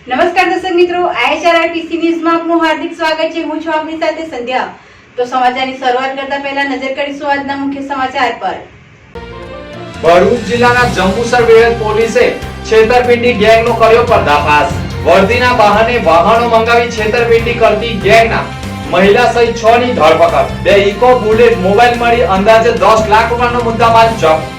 નમસ્કાર દર્શક મિત્રો, IHRRTC ન્યૂઝમાં આપનું હાર્દિક સ્વાગત છે। હું છું આપની સાથે સંધ્યા। તો સમાચારની શરૂઆત કરતા પહેલા નજર કરીશું આજના મુખ્ય સમાચાર પર। ભરૂચ જિલ્લાના જંબુસર વેળજ પોલીસે છેતરપિંડી ગેંગનો કર્યો પર્દાફાશ। વર્દીના બહાને વાહનો મંગાવી છેતરપિંડી કરતી ગેંગના મહિલા સહિત 6 ની ધરપકડ। બે ઇકો બુલેટ મોબાઈલ મળી અંદાજે 10 લાખ રૂપિયાનો મુદ્દામાલ જપ્ત।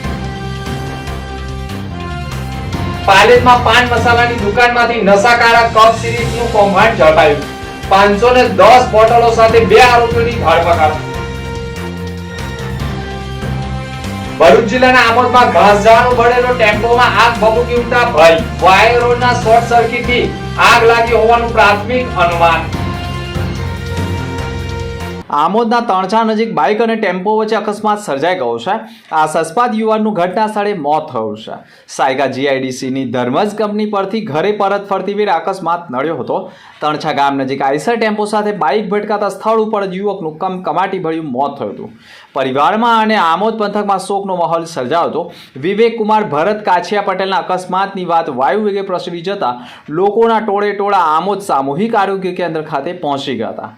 પાલેજમાં પાન મસાલાની દુકાનમાંથી નશાકારક કફ સિરીપનું કૌભાંડ ઝડપાયું। 510 બોટલો સાથે બે આરોપીઓની ધરપકડ। ભરૂચ જિલ્લાના આમોદમાં ઘાસઝાડનો બળેલો ટેમ્પોમાં આગ ભભૂકી ઉઠતા ભય। વાયરોના શોર્ટ સર્કિટથી આગ લાગી હોવાનું પ્રાથમિક અનુમાન। આમોદના તણછા નજીક બાઇક અને ટેમ્પો વચ્ચે અકસ્માત સર્જાઈ ગયો છે। આસપાસ યુવાનનું ઘટના સ્થળે મોત થયું છે। સાયગા GIDCની ધર્મજ કંપની પરથી ઘરે પરત ફરતી વેળે અકસ્માત નડ્યો હતો। તણછા ગામ નજીક આઈસર ટેમ્પો સાથે બાઇક ભટકાતા સ્થળ ઉપર જ યુવકનું કમકમાટી ભર્યું મોત થયું હતું। પરિવારમાં અને આમોદ પંથકમાં શોકનો માહોલ સર્જાયો હતો। વિવેક કુમાર ભરત કાછિયા પટેલના અકસ્માતની વાત વાયુ વેગે પ્રસરી જતા લોકોના ટોળે ટોળા આમોદ સામૂહિક આરોગ્ય કેન્દ્ર ખાતે પહોંચી ગયા હતા।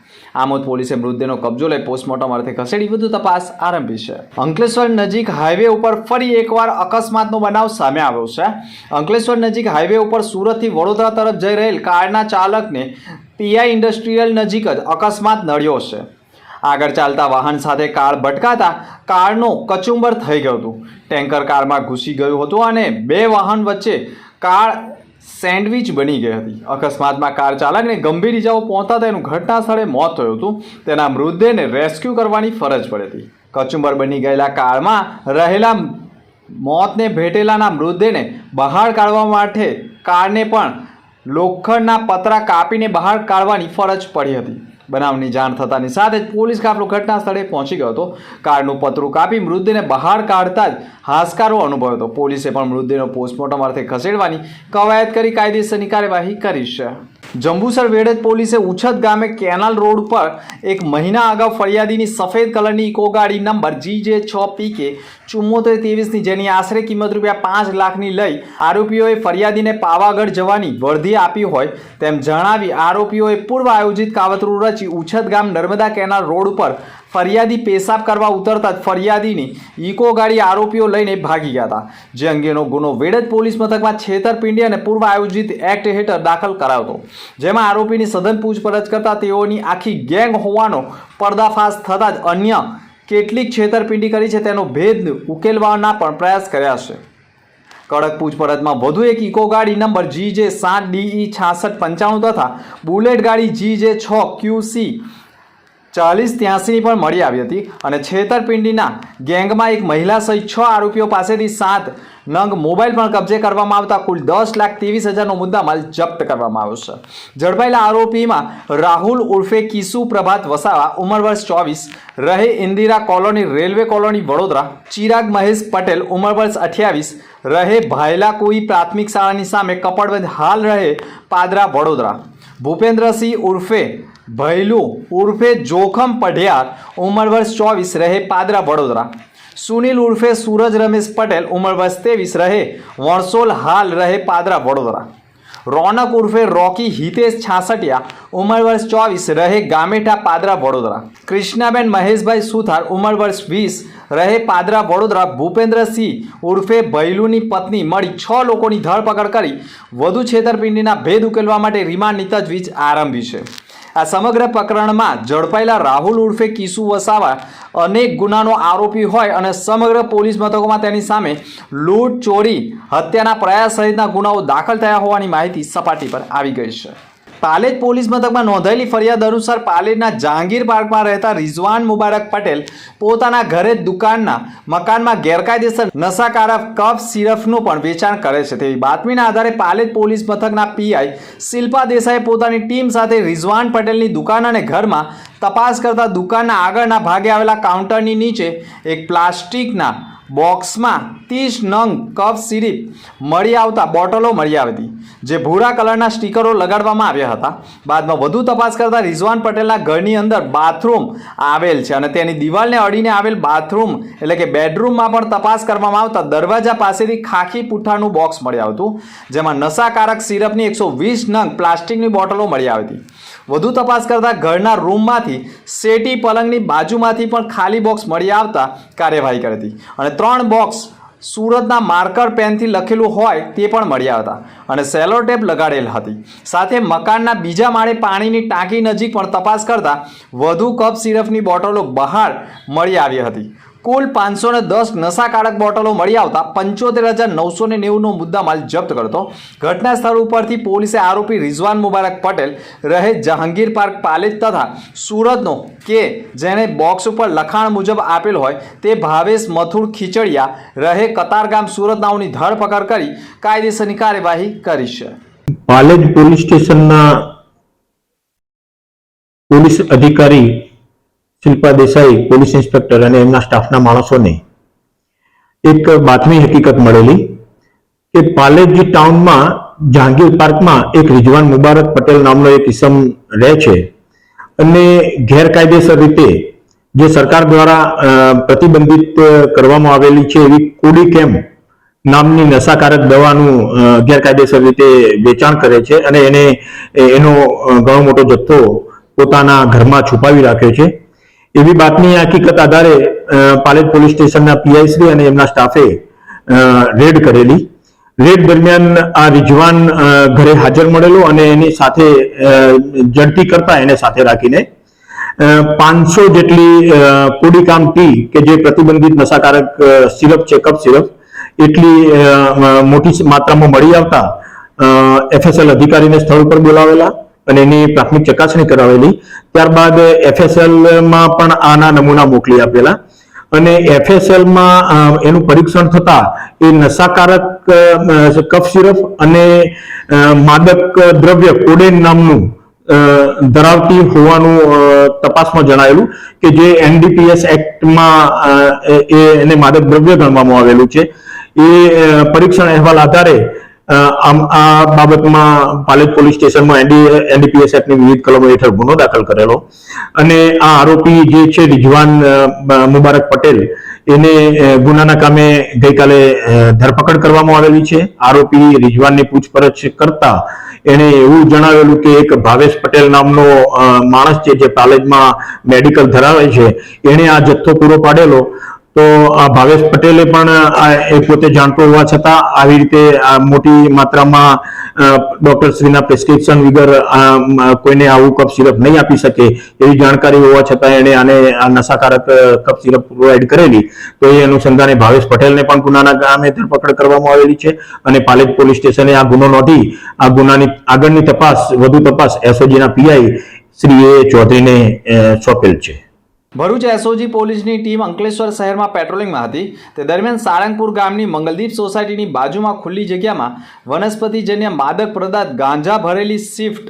આમોદ પોલીસે મૃતદેહનો કબજો લઈ પોસ્ટમોર્ટમ અર્થે ખસેડી વધુ તપાસ આરંભી છે। અંકલેશ્વર નજીક હાઈવે ઉપર ફરી એકવાર અકસ્માતનો બનાવ સામે આવ્યો છે। અંકલેશ્વર નજીક હાઈવે ઉપર સુરતથી વડોદરા તરફ જઈ રહેલ કારના ચાલકને PI ઇન્ડસ્ટ્રીયલ નજીક જ અકસ્માત નડ્યો છે। આગળ ચાલતા વાહન સાથે કાર ભટકાતા કારનો કચુંબર થઈ ગયું હતું। ટેન્કર કારમાં ઘૂસી ગયું હતું અને બે વાહન વચ્ચે કાર સેન્ડવિચ બની ગઈ હતી। અકસ્માતમાં કાર ચાલકને ગંભીર ઇજાઓ પહોંચતા તેનું ઘટના સ્થળે મોત થયું હતું। તેના મૃતદેહને રેસ્ક્યુ કરવાની ફરજ પડી હતી। કચુંબર બની ગયેલા કારમાં રહેલા મોતને ભેટેલાના મૃતદેહને બહાર કાઢવા માટે કારને પણ લોખંડના પતરા કાપીને બહાર કાઢવાની ફરજ પડી હતી। બનાવની જાણ થતાની સાથે જ પોલીસ કાફલો ઘટના સ્થળે પહોંચી ગયો હતો। કારનું પતરું કાપી મૃતદેહને બહાર કાઢતા જ હાશકારો અનુભવ્યો હતો। પોલીસે પણ મૃતદેહનો પોસ્ટમોર્ટમ અર્થે ખસેડવાની કવાયત કરી કાયદેસરની કાર્યવાહી કરી છે। જંબુસર વેળજ પોલીસે ઉછત ગામે કેનાલ રોડ પર એક મહિના અગાઉ ફરિયાદીની સફેદ કલરની ઇકો ગાડી નંબર GJ6PK 7423ની જેની આશરે કિંમત ₹5 લાખની લઈ આરોપીઓએ ફરિયાદીને પાવાગઢ જવાની વર્ધી આપી હોય તેમ જણાવી આરોપીઓએ પૂર્વ આયોજિત કાવતરું રચી ઉછત ગામ નર્મદા કેનાલ રોડ ઉપર ફરિયાદી પેશાબ કરવા ઉતરતા જ ફરિયાદીની ઇકો ગાડી આરોપીઓ લઈને ભાગી ગયા હતા। જે અંગેનો ગુનો વેળજ પોલીસ મથકમાં છેતરપિંડી અને પૂર્વ આયોજિત એક્ટ હેઠળ દાખલ કરાયો હતો। જેમાં આરોપીની સઘન પૂછપરછ કરતા તેઓની આખી ગેંગ હોવાનો પર્દાફાશ થતા જ અન્ય કેટલીક છેતરપિંડી કરી છે તેનો ભેદ ઉકેલવાના પણ પ્રયાસ કર્યા છે। કડક પૂછપરછમાં વધુ એક ઇકો ગાડી નંબર GJ7DE6695 તથા બુલેટ ગાડી GJ6QC 4083ની પણ મળી આવી હતી અને છેતરપિંડીના ગેંગમાં એક મહિલા સહિત 6 આરોપીઓ પાસેથી 7 નંગ મોબાઈલ પણ કબજે કરવામાં આવતા કુલ 10,23,000નો મુદ્દામાલ જપ્ત કરવામાં આવ્યો છે। ઝડપાયેલા આરોપીમાં રાહુલ ઉર્ફે કિસુ પ્રભાત વસાવા ઉંમર વર્ષ 24 રહે Indira colony railway colony Vadodara, Chirag Mahesh Patel ઉંમર વર્ષ 28 રહે ભાયલા કોઈ પ્રાથમિક શાળાની સામે કપડવંજ હાલ રહે પાદરા વડોદરા, ભૂપેન્દ્રસિંહ ઉર્ફે ભૈલુ ઉર્ફે જોખમ પઢિયાર ઉંમર વર્ષ 24 રહે પાદરા વડોદરા, સુનિલ ઉર્ફે सूरज रमेश पटेल उम्र वर्ष 23 रहे वणसोल हाल रहे पादरा वडोदरा, रौनक उर्फे रॉकी हितेश छासटिया उम्र वर्ष 24 रहे गामेठा पादरा वडोदरा, कृष्णाबेन महेशभाई सुथार उम्र वर्ष 20 रहे पादरा वडोदरा, भूपेन्द्र सिंह उर्फे भैलूनी पत्नी मળી 6 લોકોની ધરપકડ કરી વધુ છેતરપિંડીના ભેદ ઉકેલવા માટે રિમાન્ડની તજવીજ આરંભી છે। આ સમગ્ર પ્રકરણમાં ઝડપાયેલા રાહુલ ઉર્ફે કિસુ વસાવા અનેક ગુનાનો આરોપી હોય અને સમગ્ર પોલીસ મથકોમાં તેની સામે લૂંટ, ચોરી, હત્યાના પ્રયાસ સહિતના ગુનાઓ દાખલ થયા હોવાની માહિતી સપાટી પર આવી ગઈ છે। પાલેજ પોલીસ મથકમાં નોંધાયેલી ફરિયાદ અનુસાર પાલેજના જહાંગીર પાર્કમાં રહેતા રિઝવાન મુબારક પટેલ પોતાના ઘરે દુકાનના મકાનમાં ગેરકાયદેસર નશાકારક કફ સિરપનું પણ વેચાણ કરે છે તેવી બાતમીના આધારે પાલેજ પોલીસ મથકના PI શિલ્પા દેસાઈએ પોતાની ટીમ સાથે રિઝવાન પટેલની દુકાન અને ઘરમાં તપાસ કરતા દુકાનના આગળના ભાગે આવેલા કાઉન્ટરની નીચે એક પ્લાસ્ટિકના બોક્સમાં 30 નંગ કફ સિરપ મળી આવતા બોટલો મળી આવી હતી। જે ભૂરા કલરના સ્ટીકરો લગાડવામાં આવ્યા હતા. બાદમાં વધુ તપાસ કરતા રિઝવાન પટેલના ઘરની અંદર બાથરૂમ આવેલ છે અને તેની દિવાલને અડીને આવેલ બાથરૂમ એટલે કે બેડરૂમમાં પણ તપાસ કરવામાં આવતા દરવાજા પાસેથી ખાખી પુઠ્ઠાનું બોક્સ મળી આવતું, જેમાં નશાકારક સિરપની 120 નંગ પ્લાસ્ટિકની બોટલો મળી આવી હતી. વધુ તપાસ કરતા ઘરના રૂમમાંથી સેટી પલંગની બાજુમાંથી પણ ખાલી બોક્સ મળી આવતા કાર્યવાહી કરી હતી અને 3 બોક્સ સુરતના માર્કર પેનથી લખેલું હોય તે પણ મળી આવતા અને સેલો ટેપ લગાડેલ હતી. સાથે મકાનના બીજા માળે પાણીની ટાંકી નજીક પણ તપાસ કરતા વધુ કપ સિરપની બોટલો બહાર મળી આવી હતી. કુલ 510 નશાકારક બોટલો મળી આવતા 75,990 નો મુદ્દામાલ જપ્ત કરતો ઘટના સ્થળ ઉપરથી પોલીસે આરોપી રિઝવાન મુબારક પટેલ રહે જહાંગીર પાર્ક પાલેજ તથા સુરતનો કે જેણે બોક્સ ઉપર લખાણ મુજબ આપેલ હોય તે ભાવેશ મથુર ખીચડિયા રહે કતારગામ સુરત નાઓની ધરપકડ કરી કાયદેસરની કાર્યવાહી કરી છે. પાલેજ પોલીસ સ્ટેશનના પોલીસ અધિકારી શિલ્પા દેસાઈ, પોલીસ ઇન્સ્પેક્ટર અને એમના સ્ટાફના માણસોને એક બાતમી હકીકત મળેલી કે પાલેજ ટાઉનમાં જહાંગીર પાર્કમાં એક રિઝવાન મુબારક પટેલ નામનો એક ઇસમ રહે છે અને ગેરકાયદેસર રીતે જે સરકાર દ્વારા પ્રતિબંધિત કરવામાં આવેલી છે એવી કોડી કેમ નામની નશાકારક દવાનું ગેરકાયદેસર રીતે વેચાણ કરે છે અને એનો ઘણો મોટો જથ્થો પોતાના ઘરમાં છુપાવી રાખ્યો છે. એવી બાતમી હકીકત આધારે પાલેજ પોલીસ સ્ટેશનના પીઆઈ શ્રી અને એમના સ્ટાફે રેડ કરેલી. રેડ દરમિયાન આ રિઝવાન ઘરે હાજર મળેલો અને એની સાથે ઝડપી કરતા એને સાથે રાખીને 500 જેટલી કોડીકામ ટી કે જે પ્રતિબંધિત નશાકારક સિરપ છે, કપ સિરપ, એટલી મોટી માત્રામાં મળી આવતા એફએસએલ અધિકારીને સ્થળ ઉપર બોલાવેલા અને એની પ્રાથમિક ચકાસણી કરાવેલી. ત્યારબાદ FSL માં પણ આના નમૂના મોકલી આપેલા અને FSL માં એનું પરીક્ષણ થતા એ નશાકારક કફ સિરપ અને માદક દ્રવ્ય કોડેન નામનું ધરાવતી હોવાનું તપાસમાં જણાવેલું કે જે NDPS એક્ટમાં એને માદક દ્રવ્ય ગણવામાં આવેલું છે. એ પરીક્ષણ અહેવાલ આધારે આ બાબતમાં પાલેજ પોલીસ સ્ટેશનમાં NDPS એક્ટની વિવિધ કલમો હેઠળ ગુનો દાખલ કરેલો અને આ આરોપી જે છે રિઝવાન મુબારક પટેલ એને ગુનાના કામે ગઈકાલે ધરપકડ કરવામાં આવેલી છે. આરોપી રિઝવાનની પૂછપરછ કરતા એને એવું જણાવેલું કે એક ભાવેશ પટેલ નામનો માણસ છે જે પાલેજમાં મેડિકલ ધરાવે છે, એને આ જથ્થો પૂરો પાડેલો. તો આ ભાવેશ પટેલે પણ એ પોતે જાણતો હોવા છતાં આવી રીતે મોટી માત્રામાં ડોક્ટરશ્રીના પ્રિસ્ક્રિપ્શન વગર કોઈને આવું કપ સિરપ નહીં આપી શકે એવી જાણકારી હોવા છતાં એને આને આ નશાકારક કપ સિરપ પ્રોવાઈડ કરેલી. તો એ અનુસંધાને ભાવેશ પટેલને પણ ગુનાના કામે ધરપકડ કરવામાં આવેલી છે અને પાલેજ પોલીસ સ્ટેશને આ ગુનો નોંધી આ ગુનાની આગળની તપાસ વધુ તપાસ એસઓજીના પીઆઈ શ્રી એ ચૌધરીને સોંપેલ છે. ભરૂચ એસઓજી પોલીસની ટીમ અંકલેશ્વર શહેરમાં પેટ્રોલિંગમાં હતી તે દરમિયાન સાળંગપુર ગામની મંગલદીપ સોસાયટીની બાજુમાં ખુલ્લી જગ્યામાં વનસ્પતિજન્ય માદક પદાર્થ ગાંજા ભરેલી સ્વિફ્ટ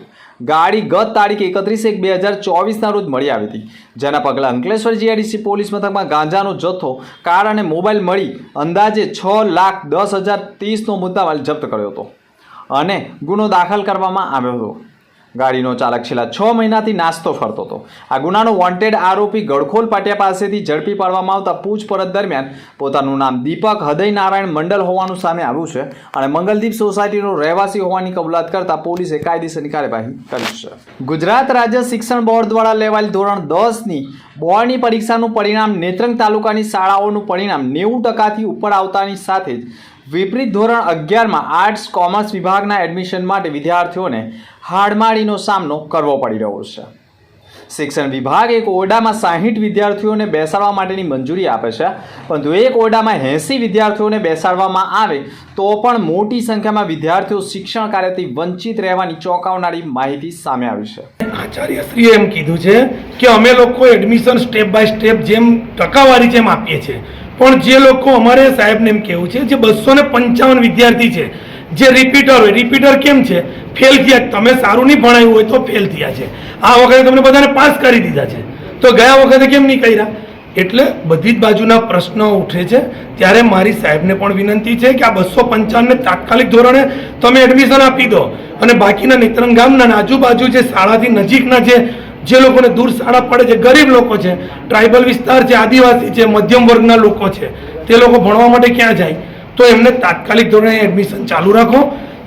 ગાડી ગત તારીખ 31/1/2024ના રોજ મળી આવી હતી. જેના પગલે અંકલેશ્વર જીઆઈડીસી પોલીસ મથકમાં ગાંજાનો જથ્થો, કાર અને મોબાઈલ મળી અંદાજે 6,10,030નો મુદ્દામાલ જપ્ત કર્યો હતો અને ગુનો દાખલ કરવામાં આવ્યો હતો. ગાડીનો ચાલક છેલ્લા 6 મહિનાથી નાસ્તો ફરતો હતો. આ ગુનાનો વોન્ટેડ આરોપી ગડખોલ પાટિયા પાસેથી ઝડપી પાડવામાં આવતા પૂછપરછ દરમિયાન પોતાનું નામ દીપક હૃદયનારાયણ મંડલ હોવાનું સામે આવ્યું છે અને મંગલદીપ સોસાયટીનો રહેવાસી હોવાની કબૂલાત કરતા પોલીસે કાયદેસરની કાર્યવાહી કરી છે. ગુજરાત રાજ્ય શિક્ષણ બોર્ડ દ્વારા લેવાયેલ ધોરણ 10ની બોર્ડની પરીક્ષાનું પરિણામ નેત્રંગ તાલુકાની શાળાઓનું પરિણામ 90%થી ઉપર આવતાની સાથે જ વિપરીત ધોરણ 11માં આર્ટ્સ કોમર્સ વિભાગના એડમિશન માટે વિદ્યાર્થીઓને હાડમારીનો સામનો કરવો પડી રહ્યો છે. શિક્ષણ વિભાગ એક ઓરડામાં 60 વિદ્યાર્થીઓને બેસાડવા માટેની મંજૂરી આપે છે, પરંતુ એક ઓરડામાં 80 વિદ્યાર્થીઓને બેસાડવામાં આવે તો પણ મોટી સંખ્યામાં વિદ્યાર્થીઓ શિક્ષણ કાર્યથી વંચિત રહેવાની ચોંકાવનારી માહિતી સામે આવી છે. આચાર્યશ્રીએ એમ કીધું છે કે અમે લોકો એડમિશન સ્ટેપ બાય સ્ટેપ જેમ ટકાવારી જેમ આપીએ છીએ, પણ જે લોકો અમારે સાહેબને એમ કહેવું છે જે 255 વિદ્યાર્થી છે જે રિપીટર હોય, રિપીટર કેમ છે? ફેલ થયા. તમે સારું નહીં ભણાવ્યું હોય તો ફેલ થયા છે. આ વખતે તમને બધાને પાસ કરી દીધા છે, તો ગયા વખતે કેમ નહીં કર્યા? એટલે બધી જ બાજુના પ્રશ્નો ઉઠે છે. ત્યારે મારી સાહેબને પણ વિનંતી છે કે આ 255 તાત્કાલિક ધોરણે તમે એડમિશન આપી દો અને બાકીના નેત્રંગ ગામના આજુબાજુ જે શાળાથી નજીકના જે લોકોને દૂર શાળા પડે છે, ગરીબ લોકો છે, ટ્રાઇબલ વિસ્તાર છે, આદિવાસી છે, મધ્યમ વર્ગના લોકો છે, તે લોકો ભણવા માટે ક્યાં જાય, તો એમને તાત્કાલિક ધોરણે એડમિશન ચાલુ રાખો.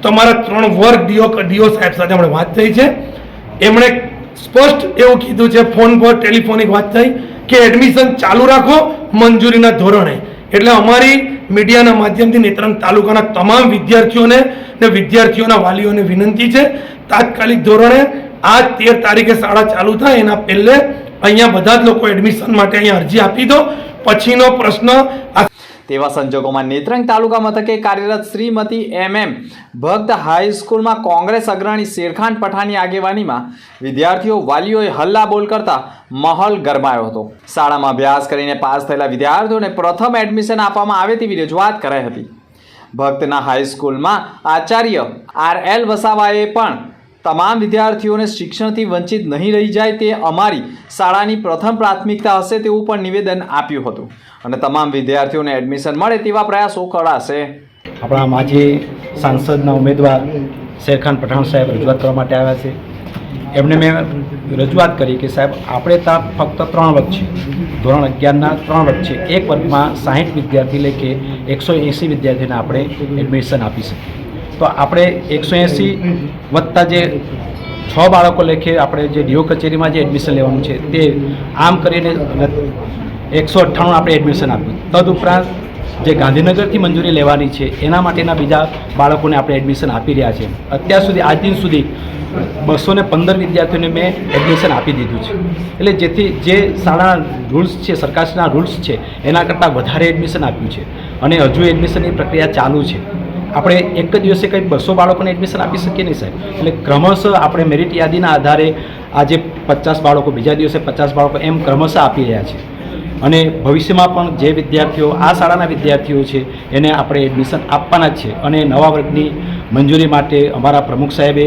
તમારા 3 વર્ગ ડીઓ સાહેબ સાથે આપણે વાત થઈ છે, એમણે સ્પષ્ટ એવું કીધું છે, ફોન પર ટેલિફોનિક વાત થઈ કે એડમિશન ચાલુ રાખો મંજૂરીના ધોરણે. એટલે અમારી મીડિયાના માધ્યમથી નેત્રંગ તાલુકાના તમામ વિદ્યાર્થીઓને ને વિદ્યાર્થીઓના વાલીઓને વિનંતી છે, તાત્કાલિક ધોરણે આ 13 તારીખે શાળા ચાલુ થાય એના પહેલે અહીંયા બધા જ લોકો એડમિશન માટે અહીંયા અરજી આપી દો. પછીનો પ્રશ્ન તેવા સંજોગોમાં નેત્રંગ તાલુકા મથકે કાર્યરત શ્રીમતી MM ભક્ત હાઈસ્કૂલમાં કોંગ્રેસ અગ્રણી શેરખાન પઠાણની આગેવાનીમાં વિદ્યાર્થીઓ વાલીઓએ હલ્લાબોલ કરતા માહોલ ગરમાયો હતો. શાળામાં અભ્યાસ કરીને પાસ થયેલા વિદ્યાર્થીઓને પ્રથમ એડમિશન આપવામાં આવે તેવી રજૂઆત કરાઈ હતી. ભક્તના હાઈસ્કૂલમાં આચાર્ય RL વસાવાએ પણ તમામ વિદ્યાર્થીઓને શિક્ષણથી વંચિત નહીં રહી જાય તે અમારી શાળાની પ્રથમ પ્રાથમિકતા હશે તેવું પણ નિવેદન આપ્યું હતું અને તમામ વિદ્યાર્થીઓને એડમિશન મળે તેવા પ્રયાસો કરાશે. આપણા માજી સાંસદના ઉમેદવાર શેરખાન પઠાણ સાહેબ રજૂઆત કરવા માટે આવ્યા છે. એમને મેં રજૂઆત કરી કે સાહેબ આપણે ત્યાં ફક્ત 3 વર્ગ છે, ધોરણ 11ના 3 વર્ગ છે, એક વર્ગમાં 60 વિદ્યાર્થી લે કે 180 વિદ્યાર્થીને આપણે એડમિશન આપી શકીએ. તો આપણે 180 વત્તા જે 6 બાળકો લેખે આપણે જે ડીઓ કચેરીમાં જે એડમિશન લેવાનું છે તે આમ કરીને 198 આપણે એડમિશન આપ્યું. તદુપરાંત જે ગાંધીનગરથી મંજૂરી લેવાની છે એના માટેના બીજા બાળકોને આપણે એડમિશન આપી રહ્યા છે. અત્યાર સુધી આજ દિન સુધી 215 વિદ્યાર્થીઓને મેં એડમિશન આપી દીધું છે. એટલે જેથી જે શાળાના રૂલ્સ છે, સરકારના રૂલ્સ છે, એના કરતાં વધારે એડમિશન આપ્યું છે અને હજુ એડમિશનની પ્રક્રિયા ચાલુ છે. આપણે એક જ દિવસે કંઈ 200 બાળકોને એડમિશન આપી શકીએ નહીં સાહેબ. એટલે ક્રમશઃ આપણે મેરિટ યાદીના આધારે આજે 50 બાળકો, બીજા દિવસે 50 બાળકો એમ ક્રમશઃ આપી રહ્યા છે અને ભવિષ્યમાં પણ જે વિદ્યાર્થીઓ આ શાળાના વિદ્યાર્થીઓ છે એને આપણે એડમિશન આપવાના જ છે. અને નવા વર્ગની મંજૂરી માટે અમારા પ્રમુખ સાહેબે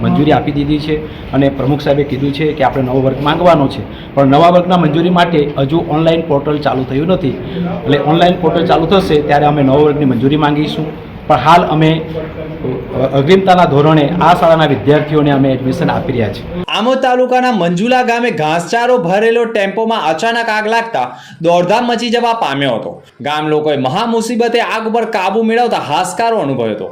મંજૂરી આપી દીધી છે અને પ્રમુખ સાહેબે કીધું છે કે આપણે નવો વર્ગ માંગવાનો છે, પણ નવા વર્ગના મંજૂરી માટે હજુ ઓનલાઈન પોર્ટલ ચાલુ થયું નથી. એટલે ઓનલાઈન પોર્ટલ ચાલુ થશે ત્યારે અમે નવા વર્ગની મંજૂરી માંગીશું. પણ હાલ અમે અગ્રિમતાના ધોરણે આ શાળાના વિદ્યાર્થીઓને અમે એડમિશન આપી રહ્યા છીએ. આમોદ તાલુકાના મંજુલા ગામે ઘાસચારો ભરેલો ટેમ્પોમાં અચાનક આગ લાગતા દોડધામ મચી જવા પામ્યો હતો. ગામ લોકોએ મહા મુસીબતે આગ ઉપર કાબુ મેળવતા હાશકારો અનુભવ્યો હતો.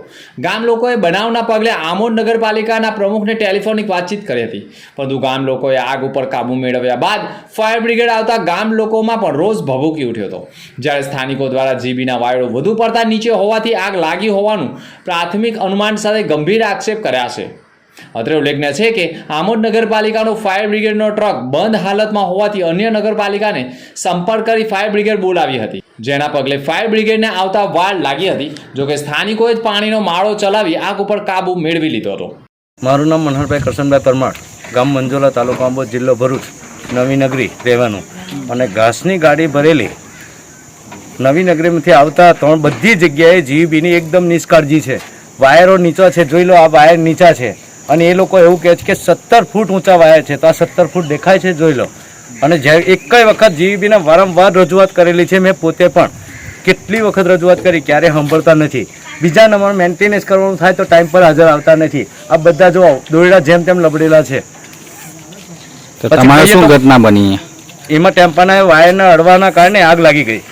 ગામ લોકોએ બનાવના પગલે આમોદ નગરપાલિકાના પ્રમુખને ટેલિફોનિક વાતચીત કરી હતી, પરંતુ ગામ લોકોએ આગ ઉપર કાબુ મેળવ્યા બાદ ફાયર બ્રિગેડ આવતા ગામ લોકોમાં પણ રોષ ભભૂકી ઉઠ્યો હતો. જ્યારે સ્થાનિકો દ્વારા જીબીના વાયરો વધુ પડતા નીચે હોવાથી આગ લાગી હોવાનું પ્રાથમિક અનુમાન સાથે ગંભીર આક્ષેપ કર્યા છે. અત્રે ઉલ્લેખનીય છે કે આમોદ નગરપાલિકાનો ફાયર બ્રિગેડનો ટ્રક બંધ હાલતમાં હોવાથી અન્ય નગરપાલિકાને સંપર્ક કરી ફાયર બ્રિગેડ બોલાવી હતી, જેના પગલે ફાયર બ્રિગેડને આવતા વાર લાગી હતી. જોકે સ્થાનિકોએ જ પાણીનો માળો ચલાવી આગ ઉપર કાબુ મેળવી લીધો હતો. મારું નામ મનહરભાઈ કરશનભાઈ પરમાર, ગામ મંજોલા, તાલુકો આંબોદ, જિલ્લો ભરૂચ, નવી નગરી રહેવાનું. અને ઘાસની ગાડી ભરેલી નવી નગરીમાંથી આવતા બધી જગ્યાએ જીબીની એકદમ નિષ્કાળજી છે. વાયરો નીચા છે, જોઈ લો, આ વાયર નીચા છે અને એ લોકો એવું કહે છે કે 17 ફૂટ ઊંચા વાયર છે. તો આ 17 ફૂટ દેખાય છે, જોઈ લો. અને એકય વખત જીબીને વારંવાર રજૂઆત કરેલી છે. મેં પોતે પણ કેટલી વખત રજૂઆત કરી, ક્યારે સાંભળતા નથી. બીજા નંબર મેન્ટેનન્સ કરવાનું થાય તો ટાઈમ પર હાજર આવતા નથી. આ બધા જો દોરડા જેમ તેમ લબડેલા છે. તો તમારે શું ઘટના બની? એમાં ટેમ્પાના વાયરના અડવાના કારણે આગ લાગી ગઈ.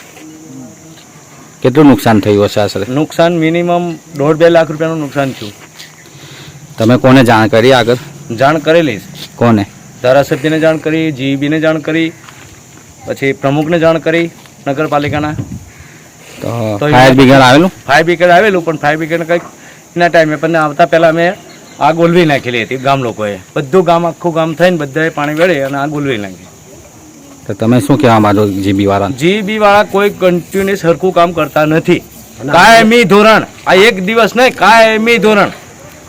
કેટલું નુકસાન થયું હશે આશરે? નુકસાન મિનિમમ 1.5-2 લાખ રૂપિયાનું નુકસાન થયું. તમે કોને જાણ કરી? આગળ જાણ કરેલી. કોને? ધારાસભ્યને જાણ કરી, જીબીને જાણ કરી, પછી પ્રમુખને જાણ કરી નગરપાલિકાના. તો ફાયર બ્રિગેડ આવેલું? ફાયર બ્રિગેડ આવેલું, પણ ફાયર બ્રિગેડ કંઈક એના ટાઈમે પણ આવતા પહેલાં અમે આગ ઓલવી નાખેલી હતી. ગામ લોકોએ બધું ગામ, આખું ગામ થઈને બધાએ પાણી વેળે અને આગ ઓલવી નાખી. તો તમે શું કહેવા માંગો જીબી વાળા? જીબી વાળા કોઈ કન્ટિન્યુઅસ સરખું કામ કરતા નથી. કાયમી ધોરણ, આ એક દિવસ નહીં, કાયમી ધોરણ.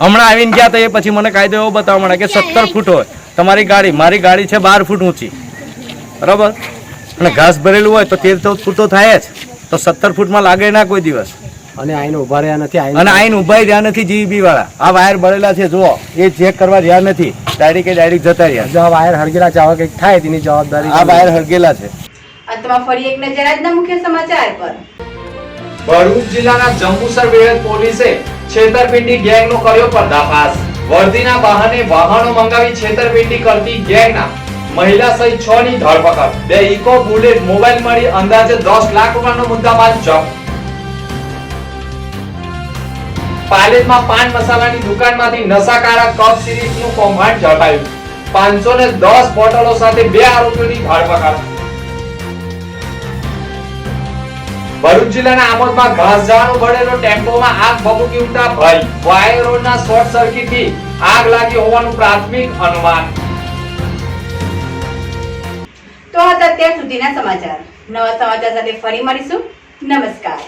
હમણાં આવીને ગયા તો એ પછી મને કાયદો એવો બતાવવા મળે કે 17 ફૂટ હોય તમારી ગાડી, મારી ગાડી છે 12 ફૂટ ઊંચી, બરાબર, અને ઘાસ ભરેલું હોય તો 13 ફૂટ તો થાય જ. તો 17 ફૂટમાં લાગે ના કોઈ દિવસ. અને આઈને ઉભા રહ્યા નથી. અને આઈને ઉભા રહ્યા નથી જીબી વાળા. આ વાયર ભરેલા છે, જુઓ, એ ચેક કરવા રહ્યા નથી. ડાયરેક્ટ જતા રહ્યા. જો વાયર હળગેલા છે, હવે કંઈક થાય તેની જવાબદારી. આ વાયર હળગેલા છે. અંતમાં ફરી એક નજર આજના મુખ્ય સમાચાર પર. ભરૂચ જિલ્લાના જંબુસર વેળત પોલીસે છેતરપિંડી ગેંગનો કર્યો પર્દાફાશ. વર્ધીના બહાને વાહનો મંગાવી છેતરપિંડી કરતી ગેંગના મહિલા સહિત 6 ની ધરપકડ. 2 ઇકો બુલેટ મોબાઈલ મળી અંદાજે 10 લાખ રૂપિયાનો મુદ્દામાલ જપ્ત. પાલેજમાં પાન મસાલાની દુકાનમાંથી નશાકારક કપ સિરીઝનું કૌભાંડ ઝડપાયું. 510 બોટલો સાથે 2 આરોપીઓની ધરપકડ. ભરૂચ જિલ્લાના આમોદમાં ઘાસઝાડનો ભરેલો ટેમ્પોમાં આગ ભભૂકી ઉઠતા ભય. વાયરોના શોર્ટ સર્કિટથી આગ લાગી હોવાનું પ્રાથમિક અનુમાન. તો આ હતા અત્યાર સુધીના સમાચાર. નવા સમાચાર સાથે ફરી મળીશું. નમસ્કાર.